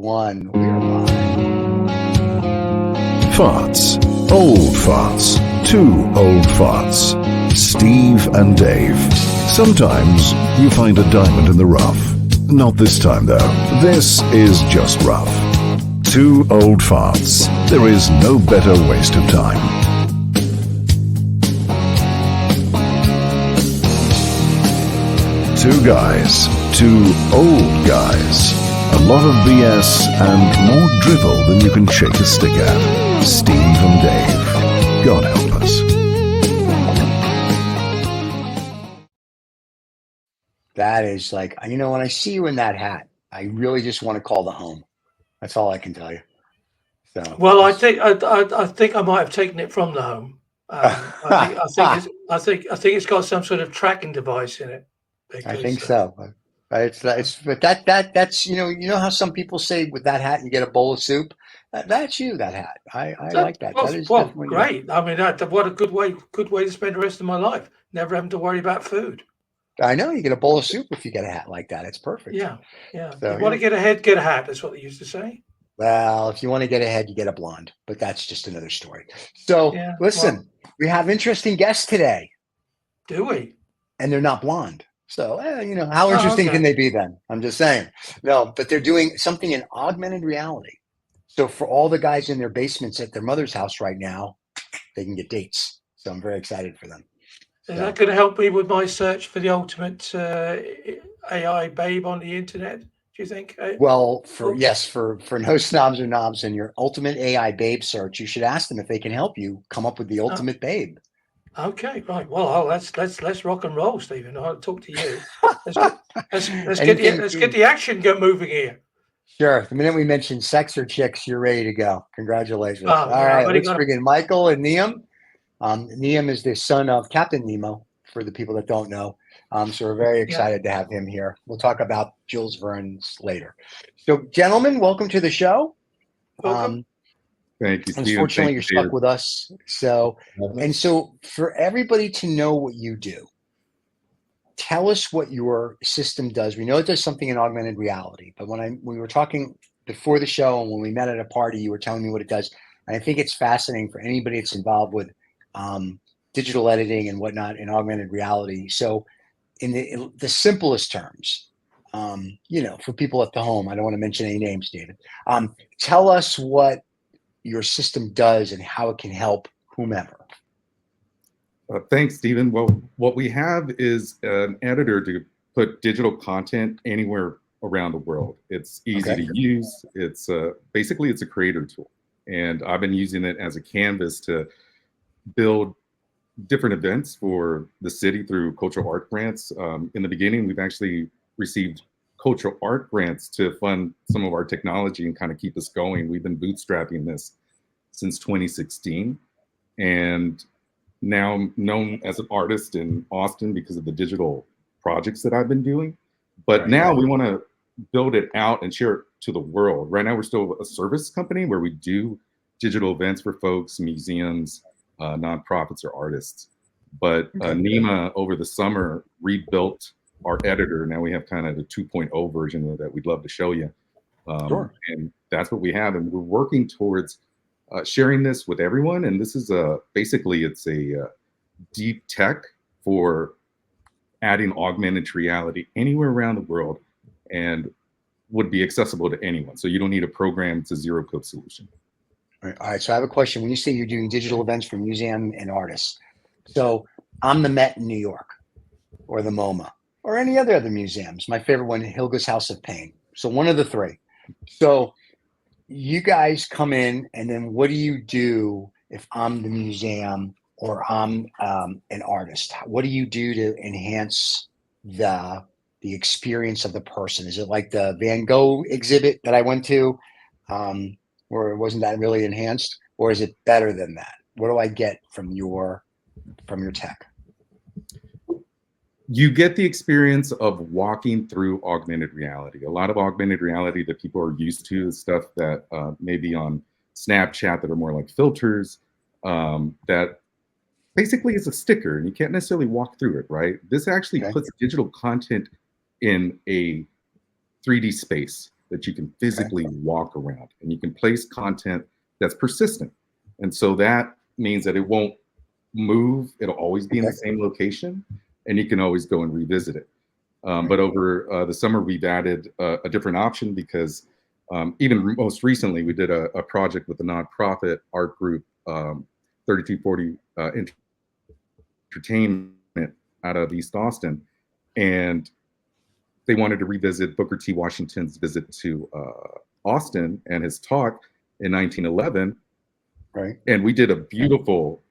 1. We're live. Farts. Old farts. 2 old farts. Steve and Dave. Sometimes you find a diamond in the rough. Not this time, though. This is just rough. 2 old farts. There is no better waste of time. Two guys. 2 old guys. A lot of BS and more drivel than you can shake a stick at. Steve and Dave. God help us. That is like, when I see you in that hat, I really just want to call the home. That's all I can tell you. So, well, I think I might have taken it from the home. I think it's got some sort of tracking device in it. I think so. But that's how some people say with that hat you get a bowl of soup. That's you, that hat. I like that. That is definitely great. I mean, what a good way to spend the rest of my life, never having to worry about food. I know, you get a bowl of soup if you get a hat like that. It's perfect. Yeah. So, if you want to get ahead, get a hat. That's what they used to say. Well, if you want to get ahead, you get a blonde, but that's just another story. So listen, we have interesting guests today. Do we? And they're not blonde. So, how interesting can they be then? I'm just saying. No, but they're doing something in augmented reality. So for all the guys in their basements at their mother's house right now, they can get dates. So I'm very excited for them. Is that going to help me with my search for the ultimate AI babe on the internet? Do you think? Well, for no snobs or knobs in your ultimate AI babe search, you should ask them if they can help you come up with the ultimate babe. Okay, right. Well, let's rock and roll, Stephen. I'll talk to you. Let's get the action moving here. Sure. The minute we mention sex or chicks, you're ready to go. Congratulations. All right, let's bring in Michael and Liam. Liam is the son of Captain Nemo, for the people that don't know. So we're very excited to have him here. We'll talk about Jules Verne's later. So, gentlemen, welcome to the show. Welcome. Thank you, Steve. Unfortunately, you're stuck with us. So for everybody to know what you do, tell us what your system does. We know it does something in augmented reality, but when we were talking before the show and when we met at a party, you were telling me what it does. And I think it's fascinating for anybody that's involved with digital editing and whatnot in augmented reality. So in the simplest terms, for people at the home, I don't want to mention any names, David. Tell us what your system does and how it can help whomever. Thanks, Stephen. Well, what we have is an editor to put digital content anywhere around the world. It's easy to use. It's basically it's a creator tool. And I've been using it as a canvas to build different events for the city through cultural art grants. In the beginning, we've actually received cultural art grants to fund some of our technology and kind of keep us going. We've been bootstrapping this since 2016, and now I'm known as an artist in Austin because of the digital projects that I've been doing. But now we want to build it out and share it to the world. Right now, we're still a service company where we do digital events for folks, museums, nonprofits, or artists. But Nima, over the summer, rebuilt our editor. Now we have kind of the 2.0 version that we'd love to show you. And that's what we have. And we're working towards sharing this with everyone. And this is basically it's a deep tech for adding augmented reality anywhere around the world and would be accessible to anyone. So you don't need a program. It's a zero code solution. All right. So I have a question. When you say you're doing digital events for museum and artists, so I'm the Met in New York or the MoMA or any other museums. My favorite one, Hilga's House of Pain. So one of the three. So you guys come in, and then what do you do if I'm the museum or I'm an artist? What do you do to enhance the experience of the person? Is it like the Van Gogh exhibit that I went to, where wasn't that really enhanced, or is it better than that? What do I get from your tech? You get the experience of walking through augmented reality. A lot of augmented reality that people are used to is stuff that may be on Snapchat that are more like filters, that basically is a sticker and you can't necessarily walk through it, right? This actually puts digital content in a 3D space. that you can physically walk around, and you can place content that's persistent. And so that means that it won't move. It'll always be in the same location, and you can always go and revisit it. But over the summer, we've added a different option because even most recently, we did a project with a nonprofit art group, 3240 Entertainment out of East Austin. And they wanted to revisit Booker T. Washington's visit to Austin and his talk in 1911. Right. And we did a beautiful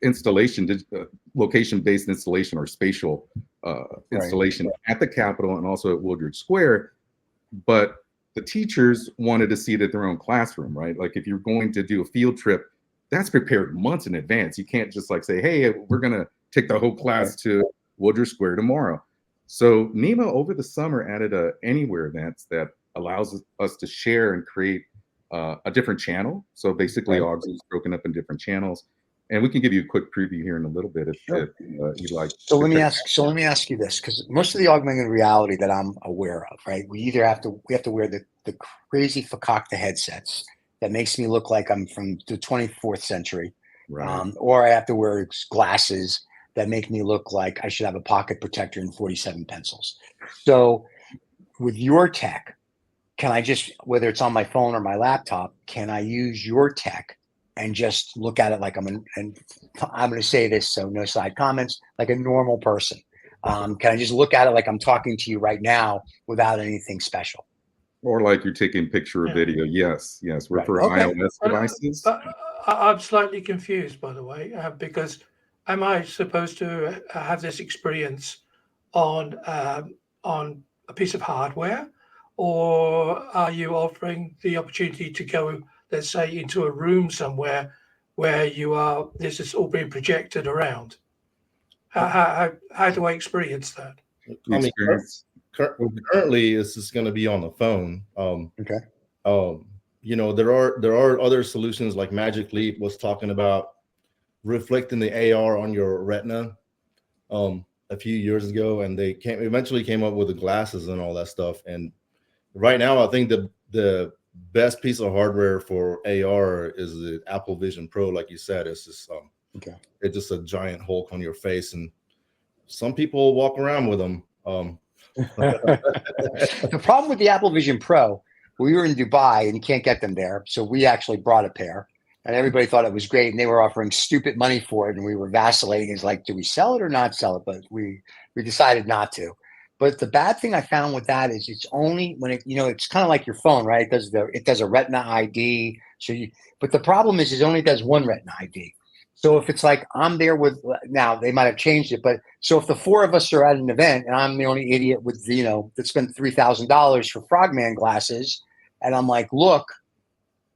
installation, location-based installation or spatial installation at the Capitol and also at Woodward Square. But the teachers wanted to see it at their own classroom, right? Like if you're going to do a field trip, that's prepared months in advance. You can't just like say, hey, we're going to take the whole class to Woodward Square tomorrow. So NEMA over the summer added a Anywhere events that allows us to share and create a different channel. So basically Augzoo is broken up in different channels. And we can give you a quick preview here in a little bit if you'd like. So let me ask you this, because most of the augmented reality that I'm aware of, right? We have to wear the crazy fakakta headsets that makes me look like I'm from the 24th century, or I have to wear glasses that make me look like I should have a pocket protector and 47 pencils. So with your tech, can I just, whether it's on my phone or my laptop, can I use your tech and just look at it like and I'm going to say this, so no side comments, like a normal person? Can I just look at it like I'm talking to you right now without anything special? Or like you're taking picture or video. Yes. We're for iOS devices. I'm slightly confused, by the way, because am I supposed to have this experience on a piece of hardware, or are you offering the opportunity to go, let's say, into a room somewhere where this is all being projected around? How do I experience that? I mean, currently this is going to be on the phone. There are other solutions like Magic Leap was talking about reflecting the AR on your retina a few years ago, and they eventually came up with the glasses and all that stuff. And right now, I think the best piece of hardware for AR is the Apple Vision Pro. Like you said, it's just it's just a giant Hulk on your face, and some people walk around with them. The problem with the Apple Vision Pro, we were in Dubai and you can't get them there, so we actually brought a pair, and everybody thought it was great, and they were offering stupid money for it, and we were vacillating. It's like, do we sell it or not sell it? But we decided not to. But the bad thing I found with that is it's only when it's kind of like your phone, right? It does a Retina ID. But the problem is it only does one Retina ID. So if it's like I'm there with, now they might have changed it, but so if the four of us are at an event and I'm the only idiot with that spent $3,000 for Frogman glasses, and I'm like, look,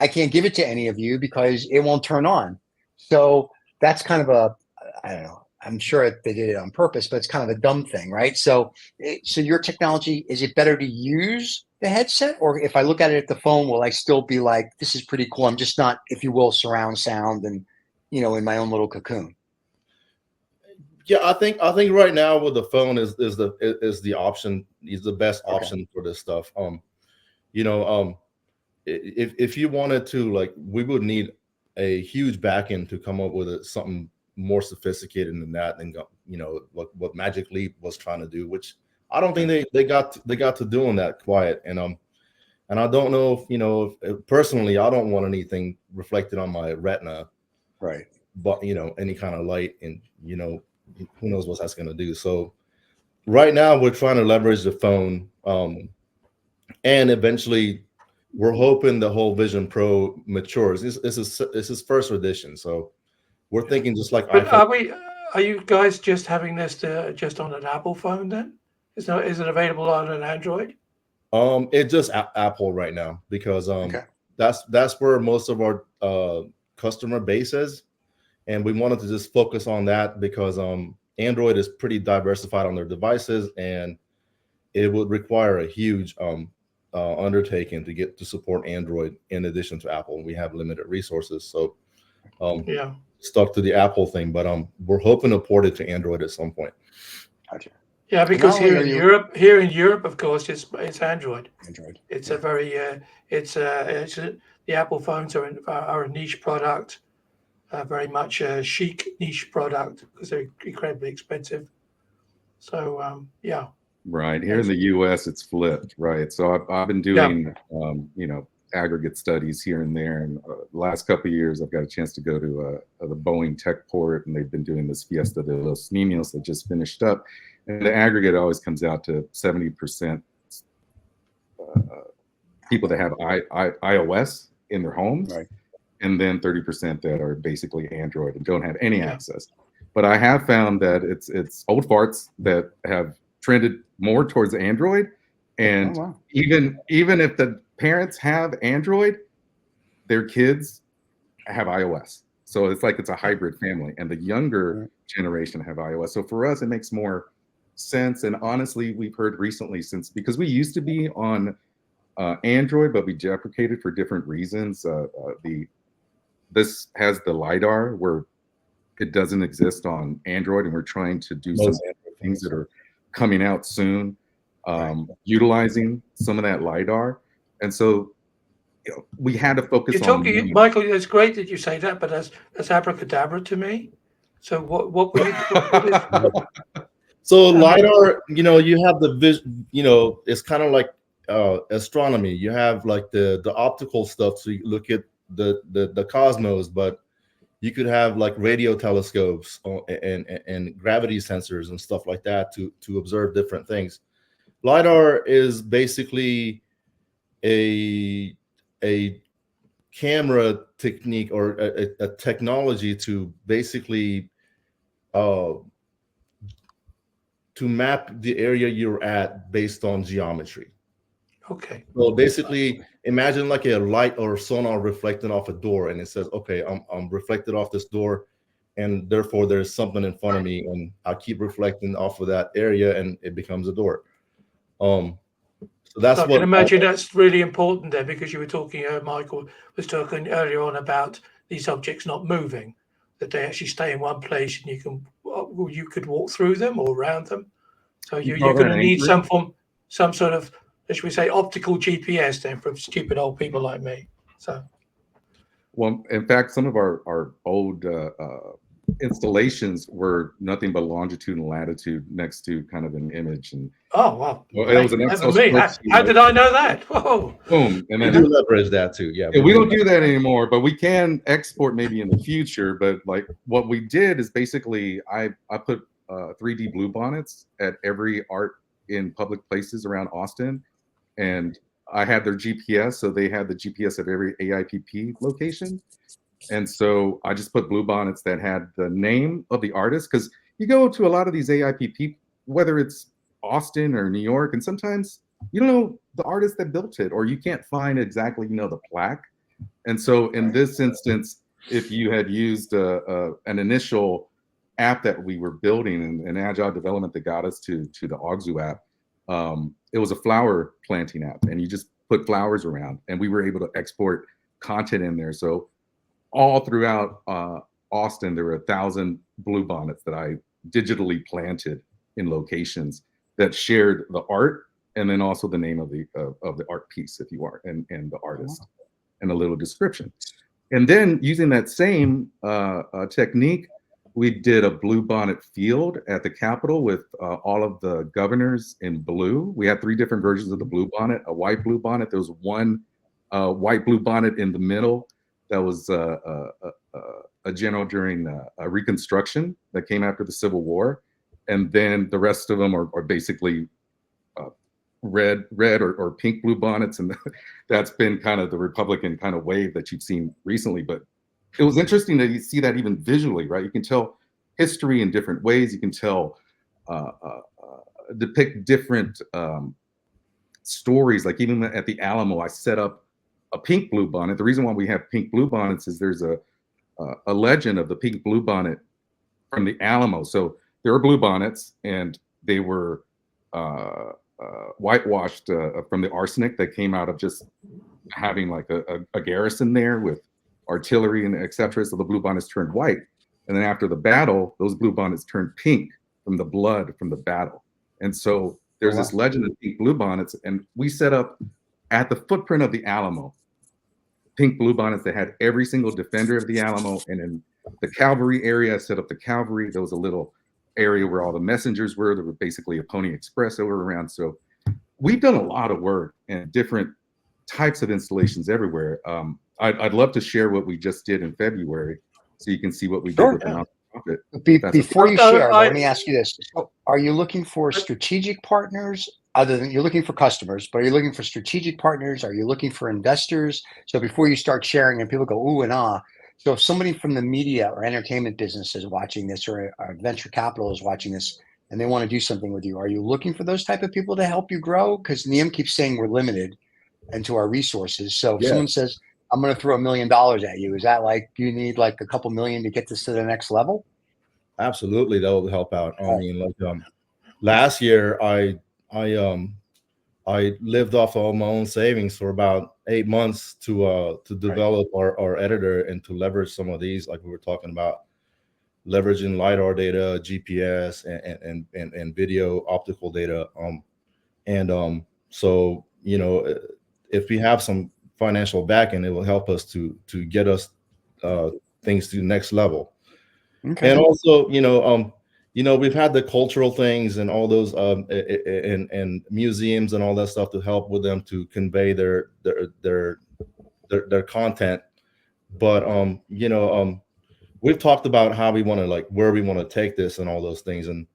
I can't give it to any of you because it won't turn on. So that's kind of I don't know. I'm sure they did it on purpose, but it's kind of a dumb thing, right? So your technology, is it better to use the headset, or if I look at it at the phone, will I still be like, this is pretty cool? I'm just not, if you will, surround sound and, in my own little cocoon. Yeah, I think right now with the phone is the option, is the best option for this stuff. If you wanted to, like, we would need a huge backend to come up with something more sophisticated than that, and what Magic Leap was trying to do, which I don't think they got to doing that quiet. And I don't know if personally I don't want anything reflected on my retina, right? But any kind of light, and who knows what that's going to do. So right now we're trying to leverage the phone, and eventually we're hoping the whole Vision Pro matures. This is first edition, so we're thinking just like. But are you guys just having this just on an Apple phone then? Is it available on an Android? It's just Apple right now, because that's where most of our customer base is, and we wanted to just focus on that because Android is pretty diversified on their devices, and it would require a huge undertaking to support Android in addition to Apple, and we have limited resources. So stuck to the Apple thing, but we're hoping to port it to Android at some point. Gotcha. Yeah, because only here are in you Europe, of course, it's Android. Android. It's a very the Apple phones are a niche product, very much a chic niche product because they're incredibly expensive. So yeah, Right. Here in it's, the US, it's flipped, right? So I've been yeah, doing, aggregate studies here and there. And the last couple of years, I've got a chance to go to the Boeing Tech Port, and they've been doing this Fiesta de los Niños that just finished up. And the aggregate always comes out to 70% people that have iOS in their homes, Right. and then 30% that are basically Android and don't have any yeah. access. But I have found that it's old farts that have trended more towards Android, and Oh, wow. even if the parents have Android, their kids have iOS. So it's like it's a hybrid family, and the younger Right. generation have iOS. So for us, it makes more sense. And honestly, we've heard recently, because we used to be on Android, but we deprecated for different reasons. This has the LiDAR where it doesn't exist on Android, and we're trying to do some Most Android things phones. that are coming out soon, Right. utilizing some of that LiDAR. And so we had to focus You're on talking, Michael. It's great that you say that, but that's abracadabra to me. So what were you? What is? So I mean, LiDAR, you have the it's kind of like astronomy. You have like the optical stuff, so you look at the cosmos, but you could have like radio telescopes and gravity sensors and stuff like that to observe different things. LiDAR is basically a camera technique or a technology to basically to map the area you're at based on geometry. okay. So basically, imagine like a light or sonar reflecting off a door, and it says, "Okay, I'm reflected off this door, and therefore there's something in front of me, and I keep reflecting off of that area, and it becomes a door." So So that's I can what. imagine that's really important there because you were talking. Michael was talking earlier on about these objects not moving, that they actually stay in one place, and you could walk through them or around them. So You you're call going that to need anchoring? some sort of, should we say, optical GPS then for stupid old people like me. So Well, in fact, some of our old installations were nothing but longitude and latitude next to kind of an image, and oh well, well, it was an never Excel me. spreadsheet, How right? did I know that? Whoa. Boom, and We then do leverage that too. Yeah, yeah, we we do. don't do that anymore, but we can export maybe in the future. But like what we did is basically I put 3D blue bonnets at every art in public places around Austin, and I had their GPS, so they had the GPS of every AIPP location. And so I just put blue bonnets that had the name of the artist, because you go to a lot of these AIPP, whether it's Austin or New York, and sometimes you don't know the artist that built it, or you can't find exactly, the plaque. And so in this instance, if you had used an initial app that we were building in agile development that got us to the Augzoo app, it was a flower planting app, and you just put flowers around, and we were able to export content in there. So all throughout Austin, there were 1,000 blue bonnets that I digitally planted in locations that shared the art, and then also the name of the art piece, if you are, and the artist, and a little description. And then using that same technique, we did a blue bonnet field at the Capitol with all of the governors in blue. We had 3 different versions of the blue bonnet: a white blue bonnet. There was one white blue bonnet in the middle that was a general during Reconstruction that came after the Civil War, and then the rest of them are basically red or pink blue bonnets, and that's been kind of the Republican kind of wave that you've seen recently. But it was interesting that you see that even visually, right? You can tell history in different ways. You can tell depict different stories. Like even at the Alamo, I set up a pink blue bonnet. The reason why we have pink blue bonnets is there's a legend of the pink blue bonnet from the Alamo. So there were blue bonnets, and they were whitewashed from the arsenic that came out of just having like a garrison there with artillery and etc. So the blue bonnets turned white, and then after the battle, those blue bonnets turned pink from the blood from the battle. And so there's wow. this legend of pink bluebonnets, and we set up at the footprint of the Alamo, pink bluebonnets that had every single defender of the Alamo. And in the cavalry area, I set up the cavalry. There was a little area where all the messengers were. There were basically a Pony Express over around. So we've done a lot of work and different types of installations everywhere. I'd love to share what we just did in February, so you can see what we did Sure. with the nonprofit. Before you So share, I- let me ask you this. So are you looking for strategic partners other than you're looking for customers, but are you looking for strategic partners? Are you looking for investors? So before you start sharing and people go, ooh and ah. So if somebody from the media or entertainment business is watching this, or venture capital is watching this, and they want to do something with you, are you looking for those type of people to help you grow? Because Niam keeps saying we're limited into our resources. So if Yeah. someone says, I'm going to throw $1 million at you, is that like you need like a couple million to get this to the next level? Absolutely, that will help out. I Oh. mean, like last year, I lived off all my own savings for about 8 months to develop our editor and to leverage some of these, like we were talking about, leveraging LiDAR data, GPS, and video optical data. So if we have some financial backing, it will help us to get us things to the next level. Okay. And also, we've had the cultural things and all those and museums and all that stuff to help with them to convey their content. But we've talked about how we want to, like, where we want to take this and all those things, and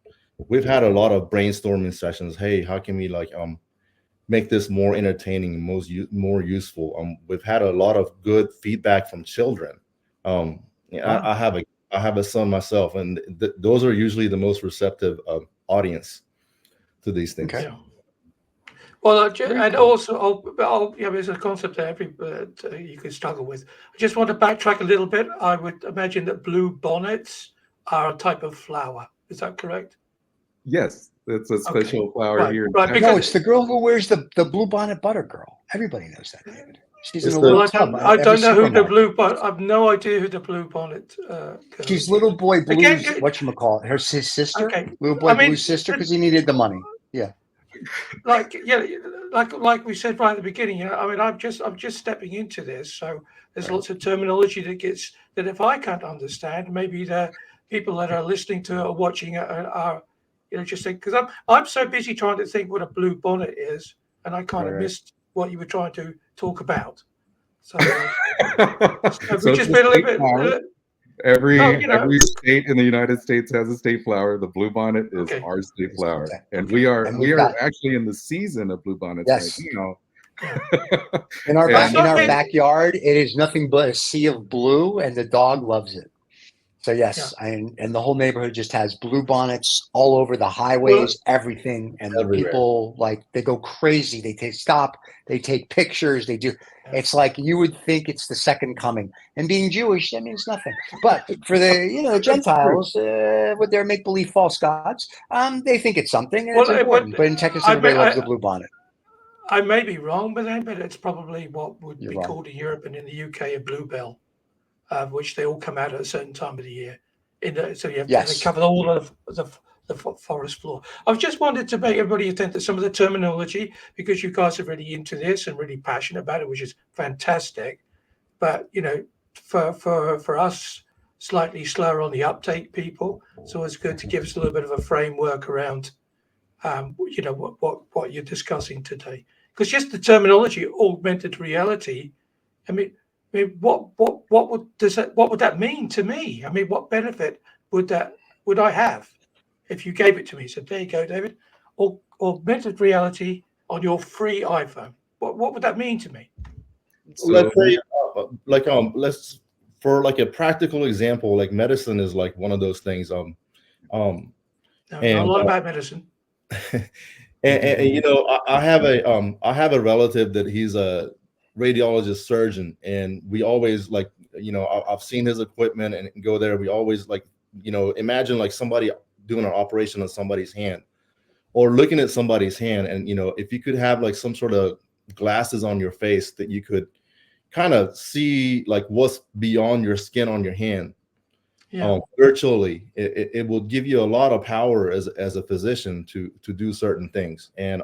we've had a lot of brainstorming sessions. Hey, how can we make this more entertaining, more useful? We've had a lot of good feedback from children. Wow. I have a son myself, and those are usually the most receptive audience to these things. Okay. Yeah. Well, Very and cool. also, there's a concept that you can struggle with. I just want to backtrack a little bit. I would imagine that blue bonnets are a type of flower. Is that correct? Yes, it's a special flower Right, here. In right, Texas. No, because it's the girl who wears the blue bonnet butter girl. Everybody knows that, David. She's in It's a the- little I tub. don't know who the supermarket. blue bonnet. I've no idea who the blue bonnet girl She's is. Little Boy Again, Blue's, whatchamacallit, his sister? Okay. Little Boy I mean, Blue's sister, because he needed the money. Yeah. like we said right at the beginning, I mean, I'm just stepping into this, so there's lots of terminology that if I can't understand, maybe the people that are listening to or watching are just think, because I'm so busy trying to think what a blue bonnet is, and I kind of Right. missed what you were trying to talk about. So So we it's just a been a state little flower. bit. Every Well, state in the United States has a state flower. The bluebonnet is Okay. our state flower, Okay. and we are And we've got- actually in the season of bluebonnets Yes. right now. In our And- backyard, it is nothing but a sea of blue, and the dog loves it. So yes, and the whole neighborhood just has blue bonnets all over the highways, everything, and the Everywhere. people they go crazy. They they take pictures, they do. Yeah. It's like you would think it's the second coming. And being Jewish, that means nothing. But for the Gentiles with their make believe false gods, they think it's something and it's important. But in Texas, everybody loves the blue bonnet. I may be wrong, but it's probably what would You're be wrong. called in Europe and in the UK a bluebell, which they all come out at a certain time of the year. So you have Yes. they cover all of the forest floor. I've just wanted to make everybody attend to some of the terminology because you guys are really into this and really passionate about it, which is fantastic. But for us, slightly slower on the uptake people, it's always good to give us a little bit of a framework around what you're discussing today, because just the terminology augmented reality, I mean what would that mean to me? I mean, what benefit would I have if you gave it to me? So there you go, David. Augmented reality on your free iPhone. What would that mean to me? Let's say let's, for like a practical example, like medicine is like one of those things. Know a lot about medicine. and I have a relative that he's a radiologist surgeon, and we always I've seen his equipment and go there. We always imagine like somebody doing an operation on somebody's hand or looking at somebody's hand, and if you could have like some sort of glasses on your face that you could kind of see like what's beyond your skin on your hand. virtually, it will give you a lot of power as a physician to do certain things. And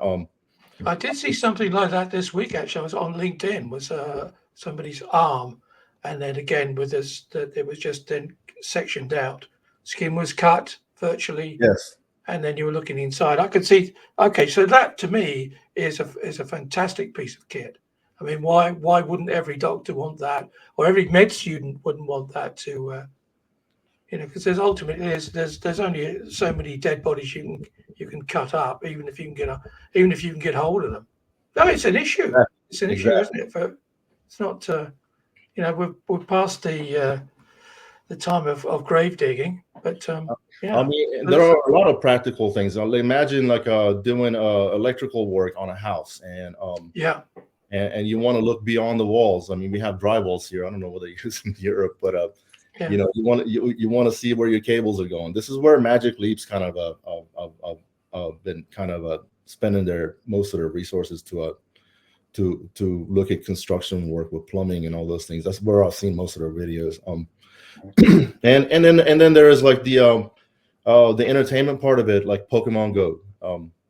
I did see something like that this week. Actually, I was on LinkedIn. Was somebody's arm, and then again with this, that it was just then sectioned out. Skin was cut virtually, yes, and then you were looking inside. I could see. Okay, so that to me is a fantastic piece of kit. I mean, why wouldn't every doctor want that, or every med student wouldn't want that to, because there's ultimately there's only so many dead bodies you can cut up, even if you can get hold of them. No, it's an issue. It's an issue, isn't it? It's not. We're past the time of grave digging, but yeah. I mean, there are a lot of practical things. Imagine like doing electrical work on a house, and yeah. And you want to look beyond the walls. I mean, we have drywalls here. I don't know what they use in Europe, but Yeah. you want to see where your cables are going. This is where Magic Leap's kind of been kind of spending most of their resources to look at construction work with plumbing and all those things. That's where I've seen most of their videos. And then there is like the entertainment part of it, like Pokemon Go,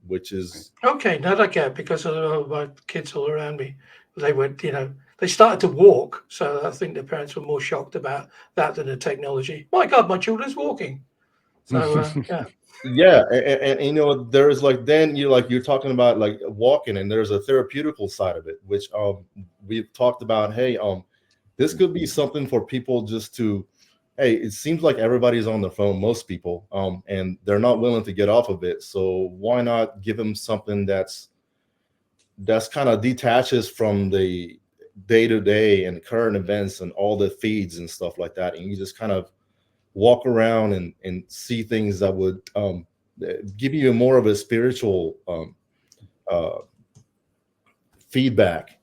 which is Okay, now I get, because of my kids all around me, they went, they started to walk. So I think the parents were more shocked about that than the technology. My God, my children's walking. So yeah, and there is like, then you're talking about like walking, and there's a therapeutical side of it, which we've talked about. Hey, this could be something for people just to, hey, it seems like everybody's on their phone, most people, and they're not willing to get off of it. So why not give them something that's kind of detaches from the day-to-day and current events and all the feeds and stuff like that, and you just kind of walk around and see things that would give you more of a spiritual feedback.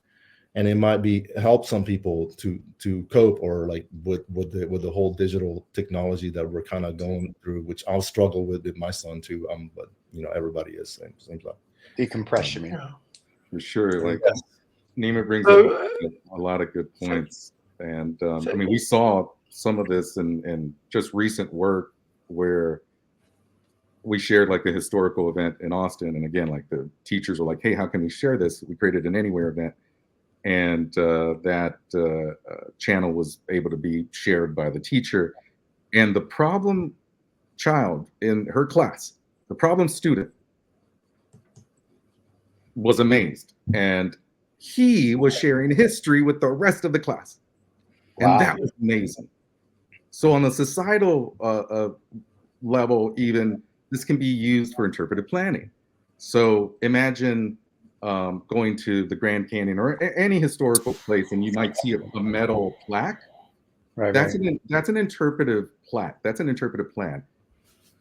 And it might help some people to cope, or like with the whole digital technology that we're kind of going through, which I'll struggle with my son too. But everybody is seems like Decompression, man. For sure. Like Nima brings So, up a lot of good points. And I mean, we saw some of this in just recent work where we shared like a historical event in Austin. And again, like the teachers were like, hey, how can we share this? We created an Anywhere event. And that channel was able to be shared by the teacher. And the problem child in her class, the problem student, was amazed. And he was sharing history with the rest of the class. Wow. And that was amazing. So on a societal level, even, this can be used for interpretive planning. So imagine going to the Grand Canyon or any historical place, and you might see a metal plaque. Right. That's an interpretive plaque. That's an interpretive plan.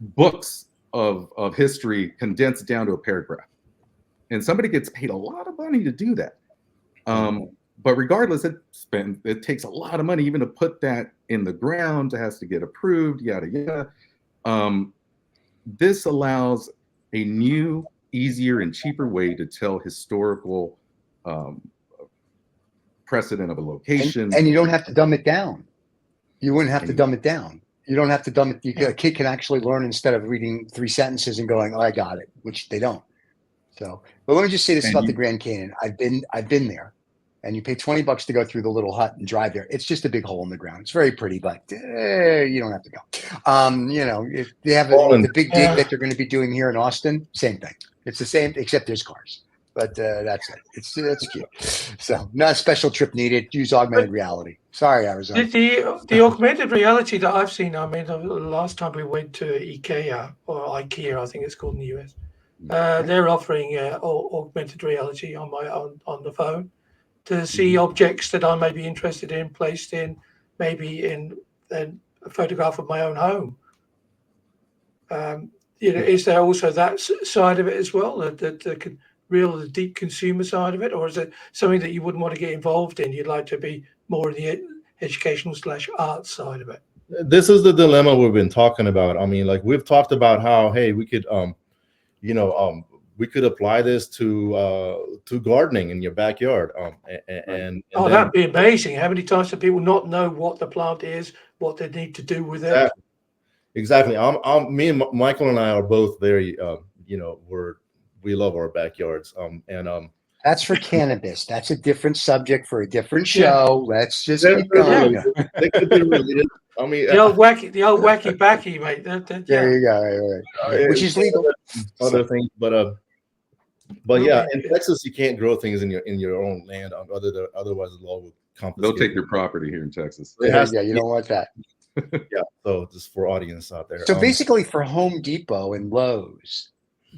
Books of history condensed down to a paragraph, and somebody gets paid a lot of money to do that. But regardless, it takes a lot of money even to put that in the ground. It has to get approved, yada yada. This allows a new, easier and cheaper way to tell historical precedent of a location. And you don't have to dumb it down. You wouldn't have to dumb it down. You don't have to dumb it. A kid can actually learn instead of reading 3 sentences and going, oh, I got it, which they don't. So, but let me just say this about the Grand Canyon. I've been there, and you pay $20 to go through the little hut and drive there. It's just a big hole in the ground. It's very pretty, but you don't have to go. If they have the big dig that they're going to be doing here in Austin, same thing. It's the same, except there's cars. But that's it. It's cute. So not a special trip needed. Use augmented reality. Sorry, Arizona. The augmented reality that I've seen, I mean, the last time we went to IKEA, I think it's called in the US, they're offering augmented reality on the phone to see objects that I may be interested in, placed in, maybe in a photograph of my own home. Is there also that side of it as well, the deep consumer side of it, or is it something that you wouldn't want to get involved in? You'd like to be more in the educational/art side of it? This is the dilemma we've been talking about. I mean, like we've talked about how, hey, we could, we could apply this to gardening in your backyard. And that'd be amazing. How many times do people not know what the plant is, what they need to do with it? exactly. Me and Michael and I are both very, we love our backyards. That's for cannabis. That's a different subject for a different Yeah. show. Let's just they're keep going. related. They could be related. I mean, The old wacky backy, mate. There Yeah. you go. Right. Which is legal. other things, but yeah, Okay. in Texas you can't grow things in your own land. Otherwise the law will confiscate. They'll take your property here in Texas. It has Yeah, to you be- don't want that. Yeah. So just for audience out there. So basically, for Home Depot and Lowe's,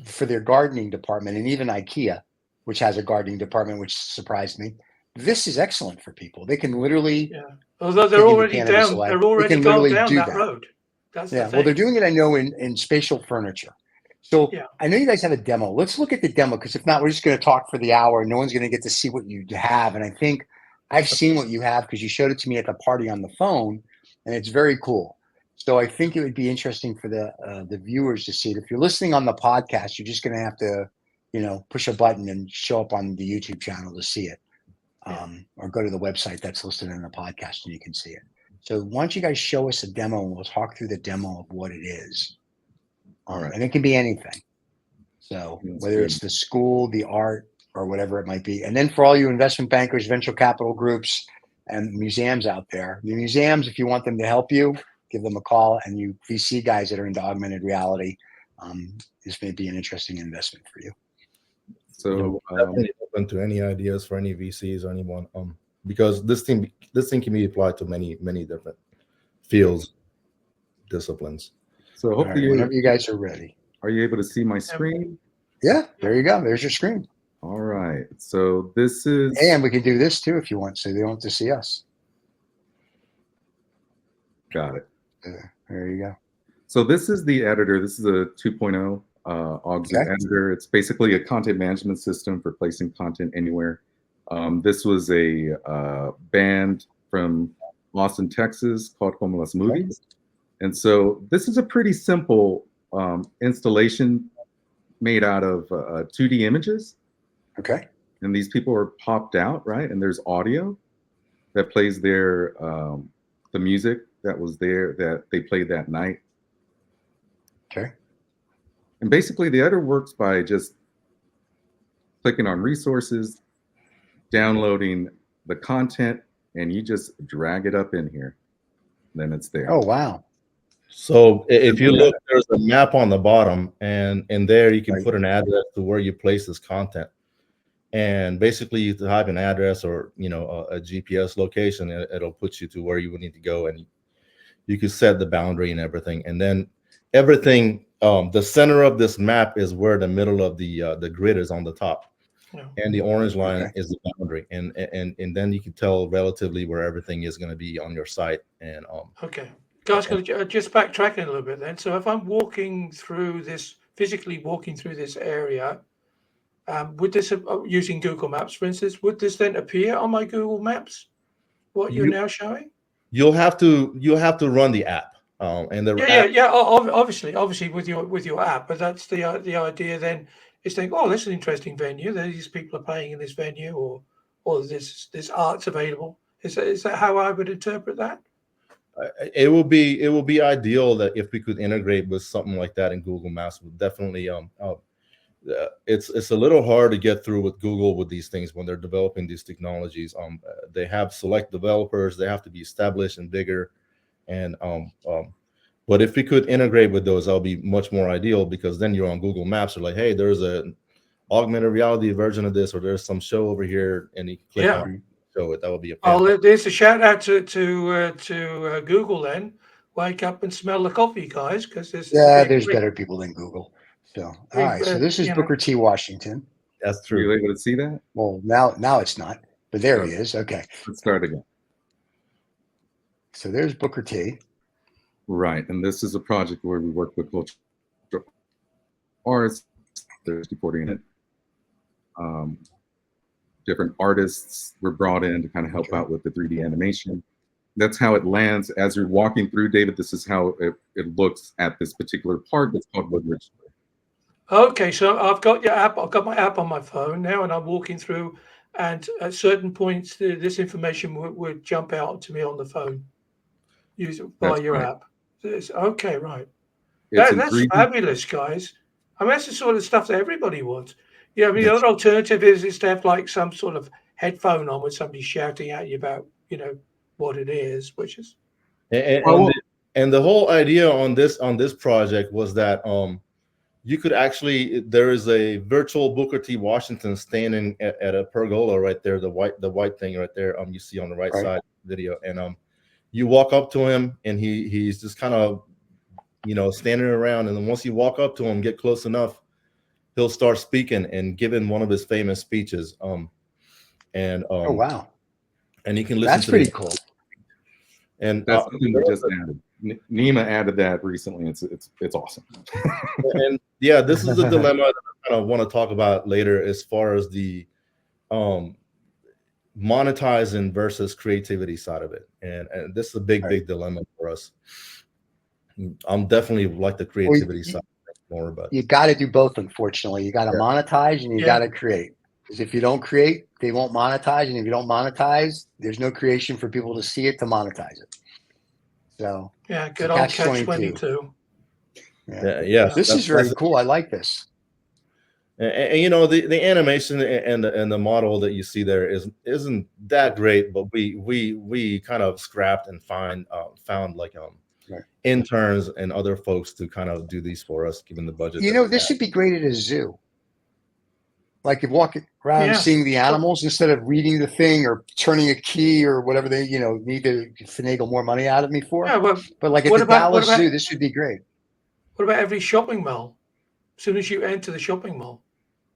for their gardening department, and even IKEA, which has a gardening department, which surprised me, this is excellent for people. They can literally, Yeah. Although Taking they're the already cannabis down, away. they're They already can gone literally down do that that. road. That's yeah. the thing. Well, they're doing it, I know, in spatial furniture. So Yeah. I know you guys have a demo. Let's look at the demo, because if not, we're just going to talk for the hour. No one's going to get to see what you have. And I think I've seen what you have because you showed it to me at the party on the phone, and it's very cool. So I think it would be interesting for the viewers to see it. If you're listening on the podcast, you're just going to have to, push a button and show up on the YouTube channel to see it, or go to the website that's listed in the podcast and you can see it. So why don't you guys show us a demo and we'll talk through the demo of what it is. All right. And it can be anything. So That's whether good. it's the school, the art, or whatever it might be. And then for all you investment bankers, venture capital groups, and museums out there, the museums, if you want them to help you, give them a call. And you VC guys that are into augmented reality, this may be an interesting investment for you. So definitely open to any ideas for any VCs or anyone, because this thing can be applied to many different fields, disciplines. so All right, hopefully whenever you guys are ready. are you able to see my screen? Yeah, there you go. There's your screen. All right. So this is And we can do this too if you want, so they don't have to see us. got it. There you go. So this is the editor. This is a 2.0 Augzoo Okay. editor. It's basically a content management system for placing content anywhere. This was a band from Austin, Texas called Como Las Movies. And so this is a pretty simple installation made out of 2D images. Okay. And these people are popped out, right? And there's audio that plays their the music that was there that they played that night. Okay. And basically the editor works by just clicking on resources, downloading the content, and you just drag it up in here. Then it's there. Oh, wow. So if you look, there's a map on the bottom, and in there you can Right. put an address to where you place this content. And basically you type an address or a GPS location, and it'll put you to where you would need to go, and you can set the boundary and everything. And then everything, the center of this map is where the middle of the grid is on the top. Yeah. And the orange line Okay. is the boundary, and then you can tell relatively where everything is going to be on your site. And Okay. Guys, can I just backtracking a little bit then? So if I'm physically walking through this area, would this, using Google Maps, for instance, would this then appear on my Google Maps? What you're now showing? you'll have to run the app, and the app, Yeah. Obviously with your app, but that's the idea. Then is think, oh, this is an interesting venue. These people are playing in this venue, or this art's available. Is that how I would interpret that? it will be ideal that if we could integrate with something like that in Google Maps. Would definitely it's a little hard to get through with Google with these things when they're developing these technologies. They have select developers, they have to be established and bigger, and but if we could integrate with those, that'll be much more ideal, because then you're on Google Maps, you're like, hey, there's an augmented reality version of this, or there's some show over here, and you click on it, show it. That would be a there's a shout out to Google then. Wake up and smell the coffee, guys, because there's better people than Google. So, all right. So this is Booker T. Washington. That's Are true. you able to see that? Well, now it's not, but there he is. Okay. Let's start again. So there's Booker T. Right. And this is a project where we work with cultural artists. There's supporting it. Different artists were brought in to kind of help out with the 3D animation. That's how it lands. As you're walking through, David, this is how it looks at this particular park. It's called Woodridge. Okay, so I've got your app. I've got my app on my phone now, and I'm walking through. And at certain points, this information would jump out to me on the phone, by your app. Okay, right. It's in That's 3D. fabulous, guys. I mean, that's the sort of stuff that everybody wants. Yeah, I mean, the That's- other alternative is to have like some sort of headphone on with somebody shouting at you about, what it is, which is And Well, and the whole idea on this project was that you could actually, there is a virtual Booker T. Washington standing at a pergola right there, the white thing right there, you see on the right Right. side video, and you walk up to him and he's just kind of standing around, and then once you walk up to him, get close enough, he'll start speaking and giving one of his famous speeches. Oh wow, and you can listen that's to pretty this. cool. And that's something we just added. Nima added that recently. It's awesome. and yeah, this is the dilemma that I kind of want to talk about later, as far as the monetizing versus creativity side of it, and this is a big dilemma for us. I'm definitely like the creativity side more, but you got to do both. Unfortunately, you got to monetize and you got to create. Because if you don't create, they won't monetize, and if you don't monetize, there's no creation for people to see it to monetize it. So yeah, good old catch-22. Yeah. This is very cool. I like this. And the animation and the model that you see there isn't that great, but we kind of scrapped and found like interns and other folks to kind of do these for us, given the budget. This should be great at a zoo. Like you're walking around seeing the animals instead of reading the thing or turning a key or whatever they need to finagle more money out of me for. Yeah, but like at the Dallas Zoo, this would be great. What about every shopping mall? As soon as you enter the shopping mall,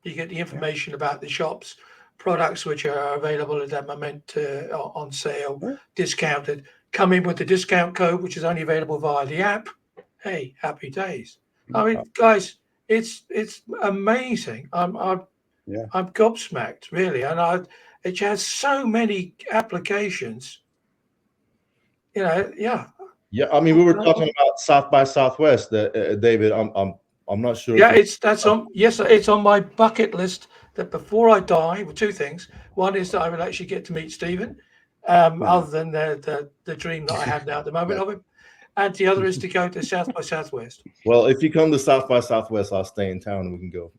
you get the information about the shops, products which are available at that moment on sale, discounted. Come in with the discount code, which is only available via the app. Hey, happy days! I mean, guys, it's amazing. I'm gobsmacked, really, and it has so many applications. Yeah. I mean, we were talking about South by Southwest, David. I'm not sure. Yeah, it's on my bucket list. That before I die, well, two things. One is that I will actually get to meet Stephen, other than the dream that I have now at the moment of him, and the other is to go to South by Southwest. Well, if you come to South by Southwest, I'll stay in town and we can go.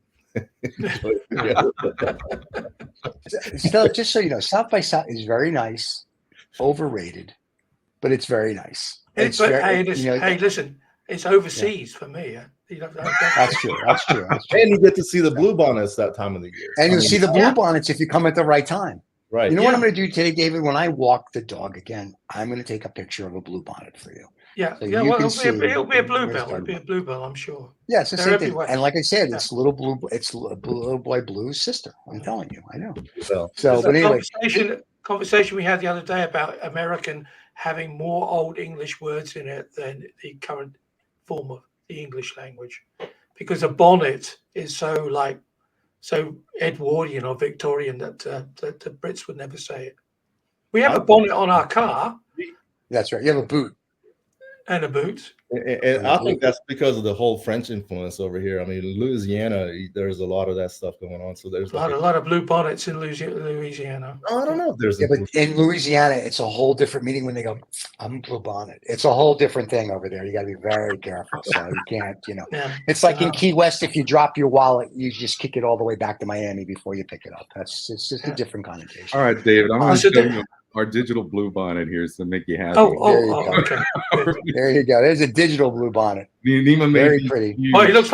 So, just so you know, South by South is very nice, overrated, but it's very nice. Hey, listen, it's overseas for me. That's true. That's true. And you get to see the bluebonnets that time of the year. And you'll see the bluebonnets if you come at the right time. Right. You know what I'm going to do today, David? When I walk the dog again, I'm going to take a picture of a bluebonnet for you. Yeah. So it'll be a bluebell. It'll be a bluebell, I'm sure. Yeah, it's the same thing. And like I said, it's little boy Blue's sister. I'm telling you, I know. So but anyway, conversation we had the other day about American having more old English words in it than the current form of the English language, because a bonnet is so Edwardian or Victorian that the Brits would never say it. We have a bonnet on our car. That's right. You have a boot. And a boot. And I think that's because of the whole French influence over here. I mean, Louisiana, there's a lot of that stuff going on. So there's a lot of blue bonnets in Louisiana. I don't know if there's but in Louisiana, it's a whole different meaning when they go, I'm blue bonnet. It's a whole different thing over there. You got to be very careful. So you can't, it's like in Key West, if you drop your wallet, you just kick it all the way back to Miami before you pick it up. It's just a different connotation. All right, David, I'm going to show you our digital blue bonnet here to make you happy. Okay. There you go. There's a digital blue bonnet. Very pretty. Oh, it looks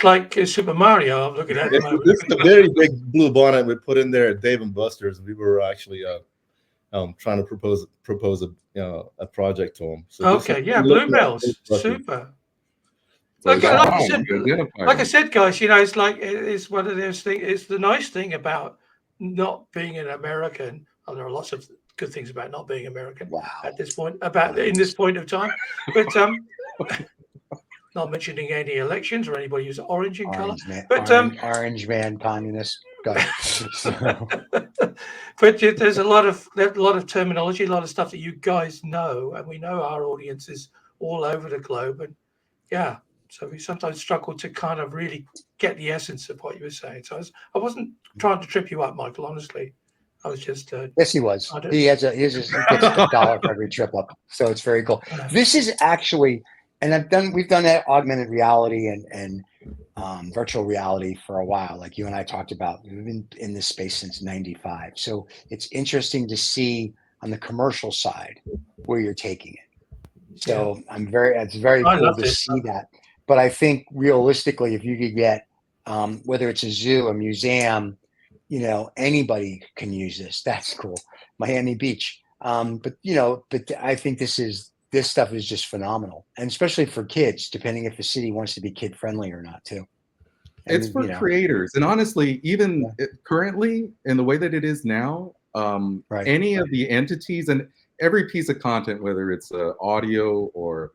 like Super Mario. I'm looking at it. This is a very big blue bonnet we put in there at Dave and Buster's. We were actually trying to propose a project to them. So bluebells, super. Like I said, guys, it's one of those things. It's the nice thing about not being an American. Oh, there are lots of good things about not being American at this point, in this point of time, but not mentioning any elections or anybody who's orange in color. But orange man, communist. But there's a lot of terminology, a lot of stuff that you guys know, and we know our audience is all over the globe, and so we sometimes struggle to kind of really get the essence of what you were saying. So I wasn't trying to trip you up, Michael, honestly. I was just yes, he was. He gets $1 for every trip up, so it's very cool. This is actually and we've done that augmented reality and virtual reality for a while. Like you and I talked about, we've been in this space since '95. So it's interesting to see on the commercial side where you're taking it. So it's very I cool love to this see stuff. that. But I think realistically, if you could get, whether it's a zoo, a museum, anybody can use this. That's cool. Miami Beach. But I think this stuff is just phenomenal, and especially for kids, depending if the city wants to be kid friendly or not, too. It's And for creators, and honestly, even currently in the way that it is now, right, any of the entities and every piece of content, whether it's audio or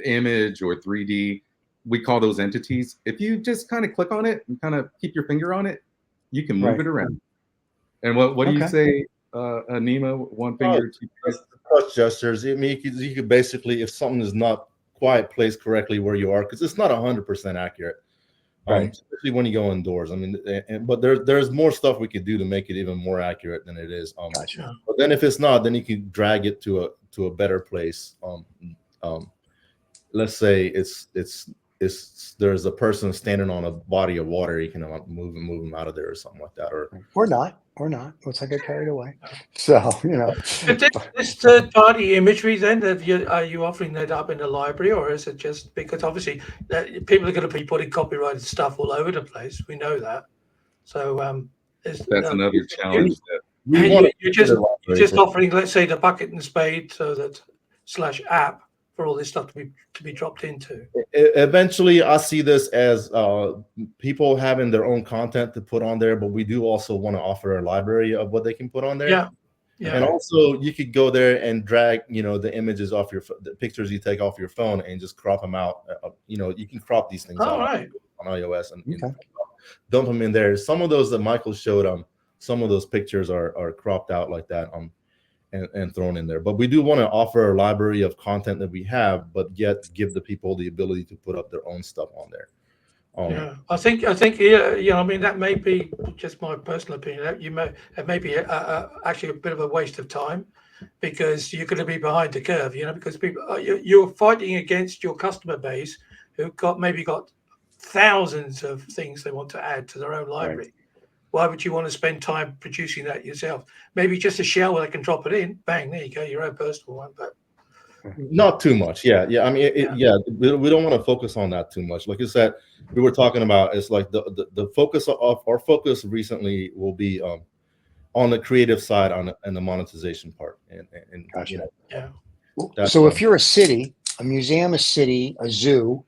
image or 3D, we call those entities. If you just kind of click on it and kind of keep your finger on it, you can move right. it around. And what do you Okay. say, Nima? One Oh, finger, two just fingers? touch gestures. I mean, you could basically, if something is not quite placed correctly where you are, because it's not 100% accurate, Right. especially when you go indoors. I mean, but there's more stuff we could do to make it even more accurate than it is. Gotcha. But then if it's not, then you can drag it to a better place. Let's say it's there's a person standing on a body of water. You can move them out of there or something like that. Or not. Let's not get carried away. So, But this third-party imagery, then, are you offering that up in the library, or is it just because obviously people are going to be putting copyrighted stuff all over the place? We know that. So That's another challenge. we want you're just offering, let's say, the bucket and spade, so that /app for all this stuff to be dropped into. Eventually, I see this as people having their own content to put on there, but we do also want to offer a library of what they can put on there. Yeah. And also, you could go there and drag, the images off the pictures you take off your phone and just crop them out. You can crop these things out on iOS and dump them in there. Some of those that Michael showed, some of those pictures are cropped out like that. And thrown in there. But we do want to offer a library of content that we have, but yet give the people the ability to put up their own stuff on there. I think I mean, that may be just my personal opinion. It may be actually a bit of a waste of time, because you're going to be behind the curve, because people you're fighting against your customer base who maybe got thousands of things they want to add to their own library. Right. Why would you want to spend time producing that yourself? Maybe just a shell where they can drop it in. Bang, there you go, your own personal one. But not too much. Yeah. I mean, we don't want to focus on that too much. Like you said, we were talking about, it's like the focus of our focus recently will be on the creative side and the monetization part. And gotcha. So if you're a city, a museum, a city, a zoo,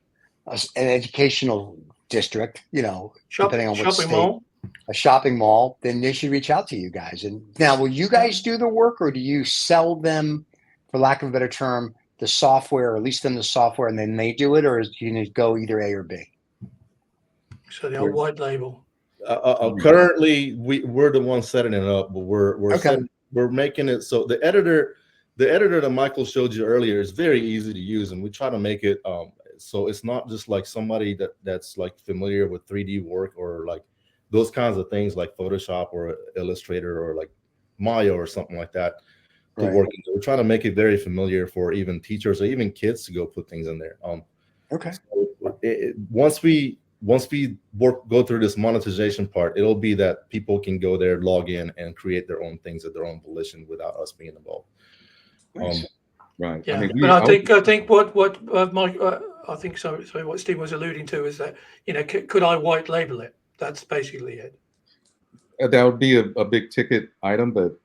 an educational district, depending on what state. Mall. A shopping mall, then they should reach out to you guys. And now, will you guys do the work, or do you sell them, for lack of a better term, the software, or at least them the software, and then they do it, or do you go either A or B? So the old white label. Currently, we're the ones setting it up, but we're making it so the editor that Michael showed you earlier is very easy to use, and we try to make it so it's not just like somebody that's like familiar with 3D work or like those kinds of things like Photoshop or Illustrator or like Maya or something like that to work. We're trying to make it very familiar for even teachers or even kids to go put things in there. So once we go through this monetization part, it'll be that people can go there, log in, and create their own things at their own volition without us being involved. Right. Yeah. I think what Mike, I think sorry, what Steve was alluding to is that could I white label it? That's basically it. That would be a big ticket item, but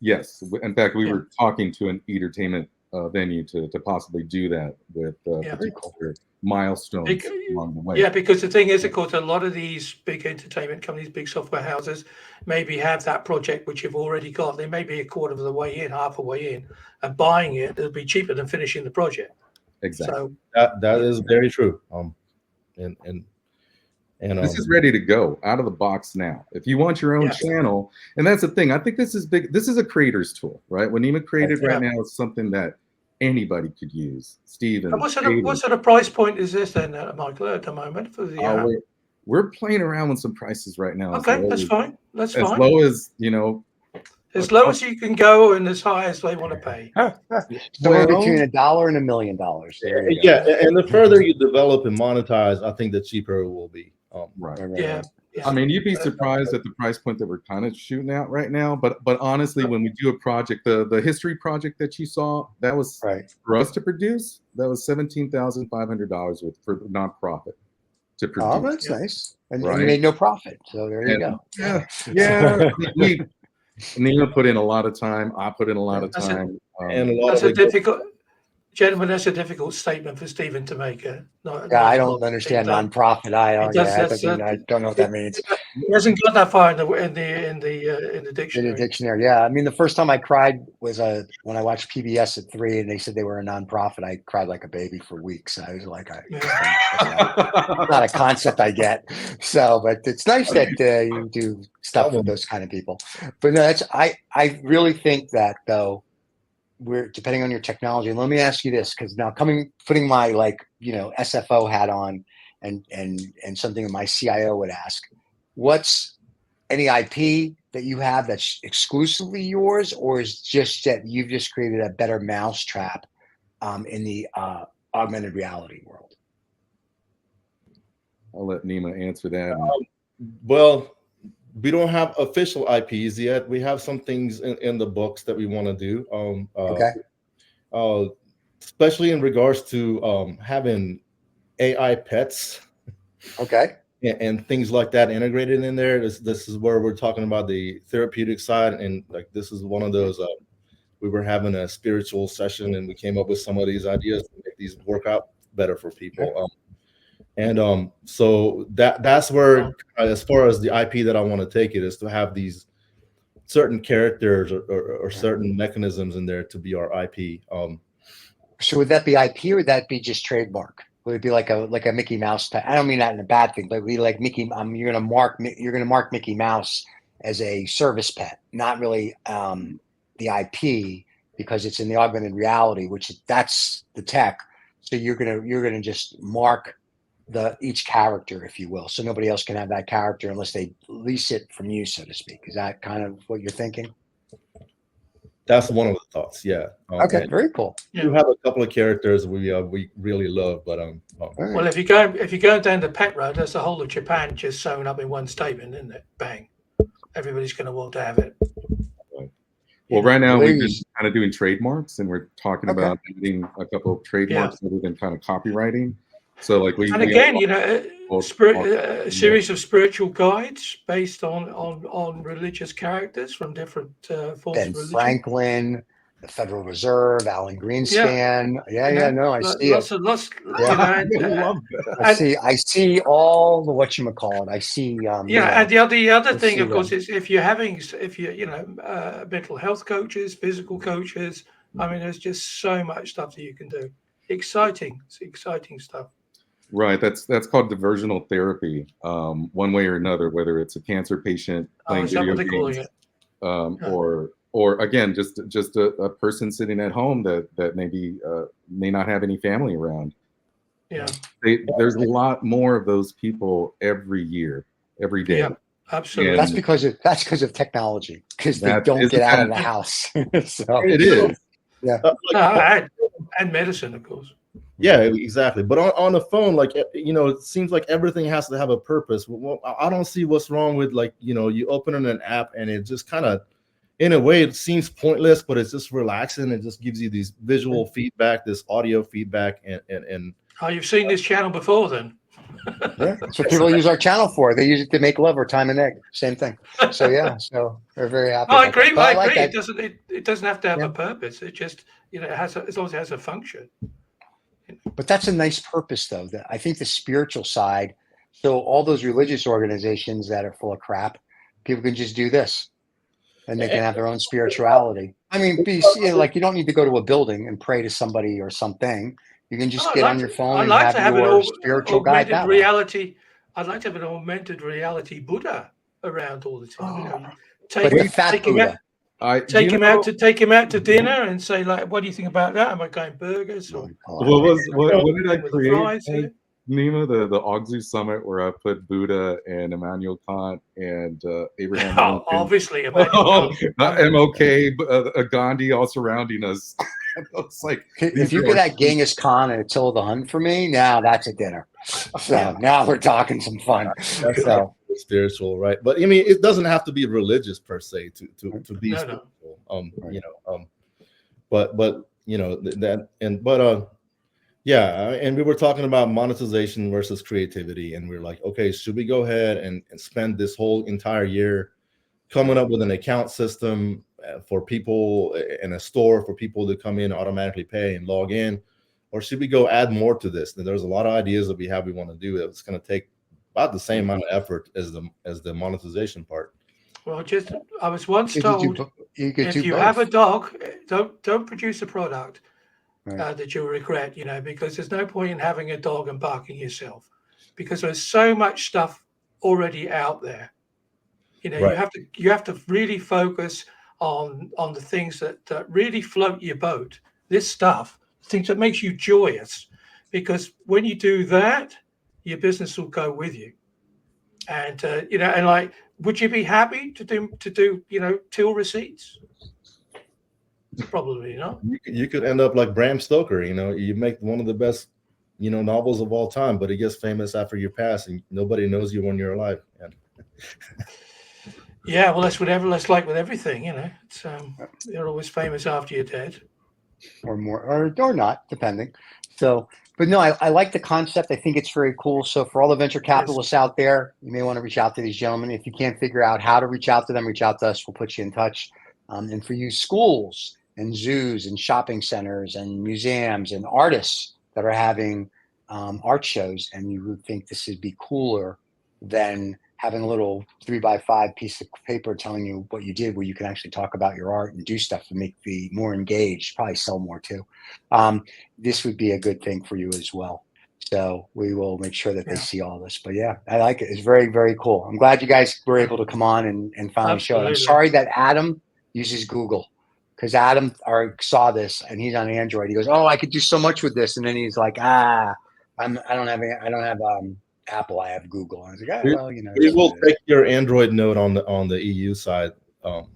yes. In fact, we were talking to an entertainment venue to possibly do that with particular milestones along the way. Yeah, because the thing is, of course, a lot of these big entertainment companies, big software houses, maybe have that project which you've already got. They may be a quarter of the way in, half a way in, and buying it, it'll be cheaper than finishing the project. Exactly. So that is very true. And this is ready to go out of the box now. If you want your own channel, and that's the thing, I think this is big. This is a creator's tool, right? What Nima created right now is something that anybody could use. Steve, what sort of price point is this then, Michael, at the moment for the? We're playing around with some prices right now. Okay, that's fine. That's as fine. low as as low as you can go and as high as they want to pay. Somewhere Well, between $1 and $1 million. There you go. Yeah, and the further you develop and monetize, I think the cheaper it will be. right. Yeah. I mean, you'd be surprised at the price point that we're kind of shooting at right now. But honestly, when we do a project, the history project that you saw, that was Right. for us to produce. That was $17,500 for the nonprofit to produce. Oh, that's nice. And you Right. made no profit. So there you And- go. Yeah. Nina put in a lot of time. I put in a lot of time. And a lot That's of a it difficult, gentlemen. That's a difficult statement for Stephen to make. Yeah, I don't understand nonprofit. I don't know what that means. He hasn't got that far in the In dictionary. the dictionary, yeah. I mean, the first time I cried was when I watched PBS at 3, and they said they were a nonprofit. I cried like a baby for weeks. I was like, not a concept I get. So, but it's nice that you do stuff with those kind of people. But no, I really think that though, we're depending on your technology. And let me ask you this, because now putting my SFO hat on and something that my CIO would ask, what's any IP that you have that's exclusively yours, or is just that you've just created a better mousetrap in the augmented reality world? I'll let Nima answer that. Well, we don't have official IPs yet. We have some things in the books that we want to do. Especially in regards to having AI pets. Okay. And things like that integrated in there. This is where we're talking about the therapeutic side, and like this is one of those. We were having a spiritual session, and we came up with some of these ideas to make these work out better for people. So that's where, as far as the IP that I want to take it, is to have these certain characters or certain mechanisms in there to be our IP. So would that be IP, or would that be just trademark? Would it be like a Mickey Mouse type? I don't mean that in a bad thing, but we like Mickey. You're gonna mark Mickey Mouse as a service pet, not really the IP, because it's in the augmented reality, which that's the tech. So you're gonna just mark each character, if you will, so nobody else can have that character unless they lease it from you, so to speak. Is that kind of what you're thinking? That's one of the thoughts. Yeah. Okay. Very cool. You have a couple of characters we really love, but well, if you're going down the pet road, that's the whole of Japan just sewn up in one statement, isn't it? Bang! Everybody's going to want to have it. Well, right now we've been kind of doing trademarks, and we're talking about adding a couple of trademarks that we've been kind of copywriting. So, like and again, a series of spiritual guides based on religious characters from different forms of religion. Franklin, the Federal Reserve, Alan Greenspan. I see lots it. Of lots. I see all the whatchamacallit. I see. And the other thing, of course, is if you're mental health coaches, physical coaches. I mean, there's just so much stuff that you can do. Exciting stuff. Right, that's called diversional therapy. One way or another, whether it's a cancer patient playing video games, or again, just a person sitting at home that maybe may not have any family around. Yeah, there's a lot more of those people every year, every day. Yeah, absolutely. And that's because of technology, because they don't get out of the house. So it is. Yeah, and medicine, of course. Yeah, exactly. But on the phone, like, it seems like everything has to have a purpose. Well, I don't see what's wrong with, like, you open an app and it just kind of, in a way, it seems pointless, but it's just relaxing. It just gives you these visual feedback, this audio feedback, and. Oh, you've seen this channel before, then? Yeah, that's what people use our channel for. They use it to make love or time and egg. Same thing. So so we're very happy. I agree. I agree. That. It doesn't have to have a purpose. It just it has as long as it has a function. But that's a nice purpose, though. I think the spiritual side. So all those religious organizations that are full of crap, people can just do this, and they can have their own spirituality. I mean, like, you don't need to go to a building and pray to somebody or something. You can just get on your phone and have your spiritual guide that reality. I'd like to have an augmented reality Buddha around all the time. Take him out to dinner and say, like, what do you think about that? Am I going burgers? Or what did I create? Nima, the Augzoo summit where I put Buddha and Immanuel Kant and Abraham Oh, Lincoln, obviously, Emmanuel Kant. MLK, Gandhi all surrounding us. It's like If these you are could our have Genghis Khan and Attila the Hun for me, now that's a dinner. So Yeah. now we're talking some fun. That's So spiritual, right? But I mean, it doesn't have to be religious per se to be No. spiritual. Right. You know, but you know that and but yeah, and we were talking about monetization versus creativity, and we are like, okay, should we go ahead and spend this whole entire year coming up with an account system for people in a store for people to come in, automatically pay and log in, or should we go add more to this? And there's a lot of ideas that we want to do that's going to take about the same amount of effort as the monetization part. Well, I was once you told, could if do you both. have a dog, don't produce a product Right. that you'll regret, because there's no point in having a dog and barking yourself, because there's so much stuff already out there. Right. You have to really focus on the things that really float your boat. This stuff, things that makes you joyous, because when you do that, your business will go with you. And and like, would you be happy to do till receipts? Probably not. You could end up like Bram Stoker. You make one of the best novels of all time, but it gets famous after you pass, and nobody knows you when you're alive. Yeah, well, that's like with everything, It's you're always famous after you're dead. Or more, or not, depending. So, but no, I like the concept. I think it's very cool. So for all the venture capitalists out there, you may want to reach out to these gentlemen. If you can't figure out how to reach out to them, reach out to us. We'll put you in touch. And for you schools and zoos and shopping centers and museums and artists that are having art shows, and you would think this would be cooler than having a little 3x5 piece of paper telling you what you did, where you can actually talk about your art and do stuff to make the more engaged, probably sell more too. This would be a good thing for you as well. So we will make sure that they see all this. But yeah, I like it. It's very, very cool. I'm glad you guys were able to come on and finally show it. I'm sorry that Adam uses Google, because Adam saw this and he's on Android. He goes, "Oh, I could do so much with this," and then he's like, I don't have Apple, I have Google. And I was like, well, we will take your Android note on the EU side to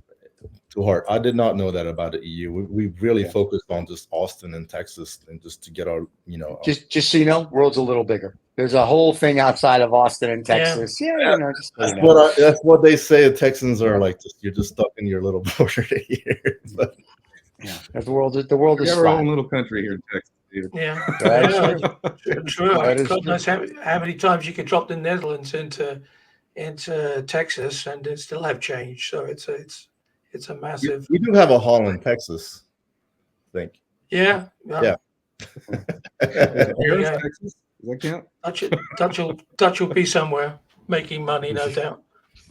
heart. I did not know that about the EU. We really focused on just Austin and Texas, and just to get our just so you know, world's a little bigger. There's a whole thing outside of Austin and Texas. Yeah, just so you know. That's what they say. Texans are like, you're just stuck in your little border here. But yeah, the world is flat. We have our own little country here in Texas. Yeah, true. God knows how many times you can drop the Netherlands into Texas and it still have change. So it's a massive. We do have a Holland, Texas, I think. Yeah. Texas? Does that count? Dutch will be somewhere making money, no doubt.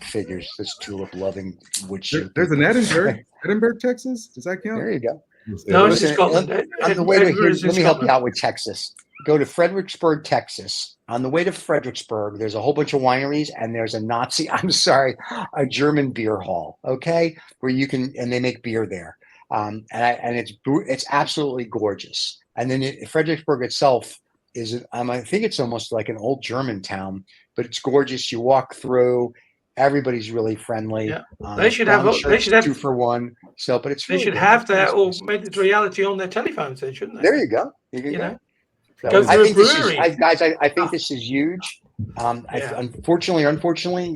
Figures. This tulip loving wood. There's an Edinburgh, Texas. Does that count? There you go. No, it's in Scotland. On the way to here, let me help you out with Texas. Go to Fredericksburg, Texas. On the way to Fredericksburg, there's a whole bunch of wineries, and there's a German beer hall, okay, where you can, and they make beer there, and it's absolutely gorgeous. And then Fredericksburg itself is, I think it's almost like an old German town, but it's gorgeous. You walk through. Everybody's really friendly. Yeah. They should have 2 for 1. So, but it's they should have that augmented reality on their telephones, then, shouldn't they? There you go. Go through a brewery. I think this is huge. Unfortunately,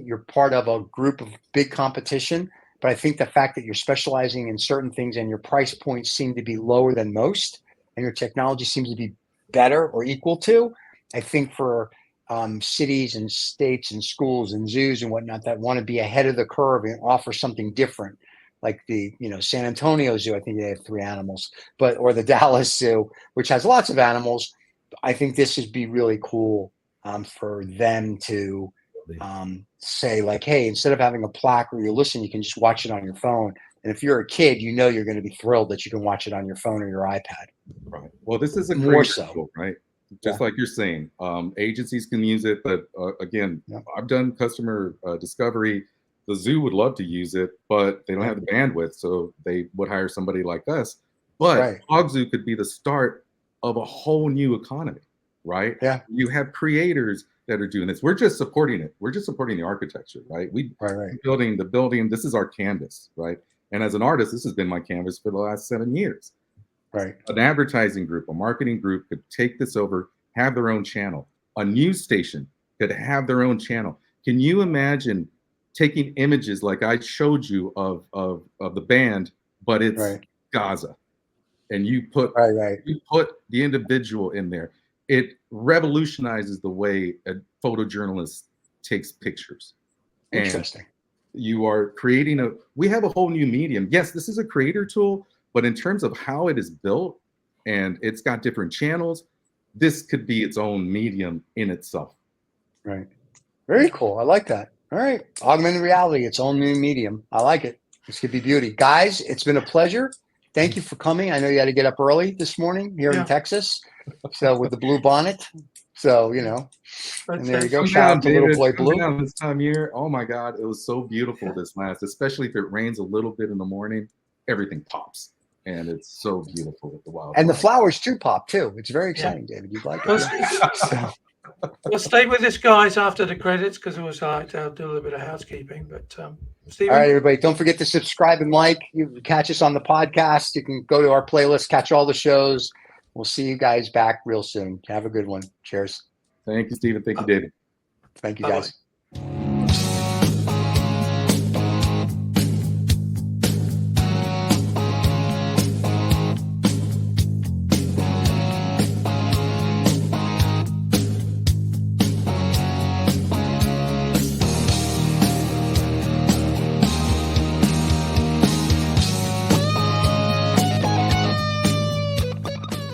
you're part of a group of big competition. But I think the fact that you're specializing in certain things and your price points seem to be lower than most, and your technology seems to be better or equal to, I think for cities and states and schools and zoos and whatnot that want to be ahead of the curve and offer something different, like the San Antonio Zoo, I think they have 3 animals, or the Dallas Zoo, which has lots of animals. I think this would be really cool for them to say, like, hey, instead of having a plaque where you listen, you can just watch it on your phone. And if you're a kid, you're going to be thrilled that you can watch it on your phone or your iPad. Right. Well, this is a more so tool, right? Just like you're saying, agencies can use it, but again, I've done customer discovery. The zoo would love to use it, but they don't have the bandwidth, so they would hire somebody like us. But Augzoo could be the start of a whole new economy. right? Yeah. You have creators that are doing this. We're just supporting it. We're just supporting the architecture, right? Right. Building the building. This is our canvas, right? And as an artist, this has been my canvas for the last 7 years. Right. An advertising group, a marketing group could take this over, have their own channel. A news station could have their own channel. Can you imagine taking images like I showed you of the band, but it's Right. Gaza, and you put Right. the individual in there? It revolutionizes the way a photojournalist takes pictures. And Interesting. you are creating we have a whole new medium. Yes, this is a creator tool, but in terms of how it is built and it's got different channels, this could be its own medium in itself. Right. Very cool. I like that. All right. Augmented reality, its own new medium. I like it. This could be beauty. Guys, it's been a pleasure. Thank you for coming. I know you had to get up early this morning here in Texas. So with the blue bonnet. So, and there you go. Shout out to little boy Blue. This time of year, oh my God, it was so beautiful this last, especially if it rains a little bit in the morning, everything pops. And it's so beautiful with the wildflowers. And the flowers too pop too. It's very exciting, David. You'd like it. We'll stay with this, guys, after the credits because it was like I'll do a little bit of housekeeping. But Stephen? All right, everybody, don't forget to subscribe and like. You can catch us on the podcast. You can go to our playlist, catch all the shows. We'll see you guys back real soon. Have a good one. Cheers. Thank you, Stephen. Thank you, David. Thank you, guys.